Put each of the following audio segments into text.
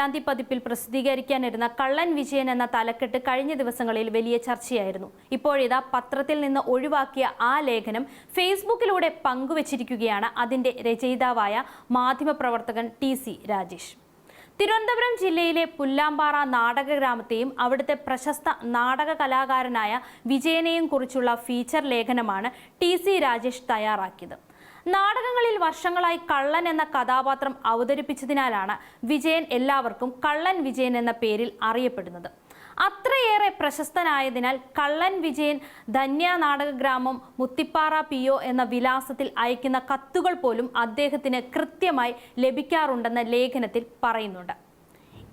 ഗാന്ധി പതിപ്പിൽ പ്രസിദ്ധീകരിക്കാനിരുന്ന കള്ളൻ വിജയൻ എന്ന തലക്കെട്ട് കഴിഞ്ഞ ദിവസങ്ങളിൽ വലിയ ചർച്ചയായിരുന്നു. ഇപ്പോഴിതാ പത്രത്തിൽ നിന്ന് ഒഴിവാക്കിയ ആ ലേഖനം ഫേസ്ബുക്കിലൂടെ പങ്കുവച്ചിരിക്കുകയാണ് അതിന്റെ രചയിതാവായ മാധ്യമപ്രവർത്തകൻ ടി.സി. രാജേഷ്. തിരുവനന്തപുരം ജില്ലയിലെ പുല്ലാമ്പാറ നാടകഗ്രാമത്തെയും അവിടുത്തെ പ്രശസ്ത നാടക കലാകാരനായ വിജയനെയും കുറിച്ചുള്ള ഫീച്ചർ ലേഖനമാണ് ടി.സി. രാജേഷ് തയ്യാറാക്കിയത്. നാടകങ്ങളിൽ വർഷങ്ങളായി കള്ളൻ എന്ന കഥാപാത്രം അവതരിപ്പിച്ചതിനാലാണ് വിജയൻ എല്ലാവർക്കും കള്ളൻ വിജയൻ എന്ന പേരിൽ അറിയപ്പെടുന്നത്. അത്രയേറെ പ്രശസ്തനായതിനാൽ കള്ളൻ വിജയൻ ധന്യ നാടകഗ്രാമം മുത്തിപ്പാറ പി.ഒ. എന്ന വിലാസത്തിൽ അയക്കുന്ന കത്തുകൾ പോലും അദ്ദേഹത്തിന് കൃത്യമായി ലഭിക്കാറുണ്ടെന്ന് ലേഖനത്തിൽ പറയുന്നുണ്ട്.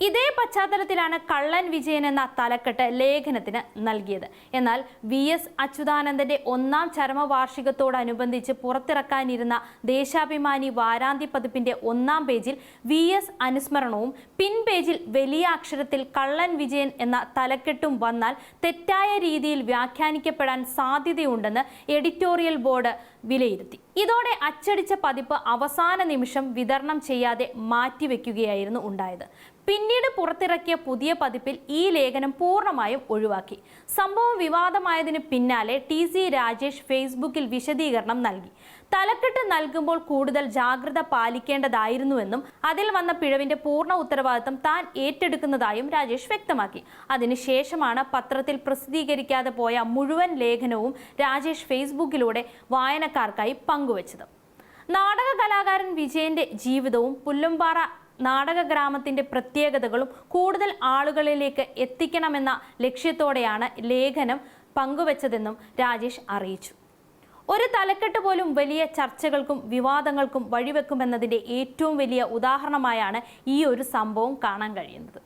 ഇതേ പശ്ചാത്തലത്തിലാണ് കള്ളൻ വിജയൻ എന്ന തലക്കെട്ട് ലേഖനത്തിന് നൽകിയത്. എന്നാൽ വി.എസ്. അച്യുതാനന്ദന്റെ 1ാം ചരമവാർഷികത്തോടനുബന്ധിച്ച് പുറത്തിറക്കാനിരുന്ന ദേശാഭിമാനി വാരാന്ത്യ പതിപ്പിന്റെ 1ാം പേജിൽ വി.എസ്. അനുസ്മരണവും പിൻ പേജിൽ വലിയ അക്ഷരത്തിൽ കള്ളൻ വിജയൻ എന്ന തലക്കെട്ടും വന്നാൽ തെറ്റായ രീതിയിൽ വ്യാഖ്യാനിക്കപ്പെടാൻ സാധ്യതയുണ്ടെന്ന് എഡിറ്റോറിയൽ ബോർഡ് വിലയിരുത്തി. ഇതോടെ അച്ചടിച്ച പതിപ്പ് അവസാന നിമിഷം വിതരണം ചെയ്യാതെ മാറ്റിവെക്കുകയായിരുന്നു ഉണ്ടായത്. പിന്നീട് പുറത്തിറക്കിയ പുതിയ പതിപ്പിൽ ഈ ലേഖനം പൂർണ്ണമായും ഒഴിവാക്കി. സംഭവം വിവാദമായതിനു പിന്നാലെ ടി.സി. രാജേഷ് ഫേസ്ബുക്കിൽ വിശദീകരണം നൽകി. തലക്കെട്ട് നൽകുമ്പോൾ കൂടുതൽ ജാഗ്രത പാലിക്കേണ്ടതായിരുന്നുവെന്നും അതിൽ വന്ന പിഴവിന്റെ പൂർണ്ണ ഉത്തരവാദിത്തം താൻ ഏറ്റെടുക്കുന്നതായും രാജേഷ് വ്യക്തമാക്കി. അതിനുശേഷമാണ് പത്രത്തിൽ പ്രസിദ്ധീകരിക്കാതെ പോയ മുഴുവൻ ലേഖനവും രാജേഷ് ഫേസ്ബുക്കിലൂടെ വായനക്കാർക്കായി പങ്കുവച്ചത്. നാടക കലാകാരൻ വിജയന്റെ ജീവിതവും പുല്ലുംപാറ നാടകഗ്രാമത്തിന്റെ പ്രത്യേകതകളും കൂടുതൽ ആളുകളിലേക്ക് എത്തിക്കണമെന്ന ലക്ഷ്യത്തോടെയാണ് ലേഖനം പങ്കുവച്ചതെന്നും രാജേഷ് അറിയിച്ചു. ഒരു തലക്കെട്ട് പോലും വലിയ ചർച്ചകൾക്കും വിവാദങ്ങൾക്കും വഴിവെക്കുമെന്നതിന്റെ ഏറ്റവും വലിയ ഉദാഹരണമായാണ് ഈ ഒരു സംഭവം കാണാൻ കഴിയുന്നത്.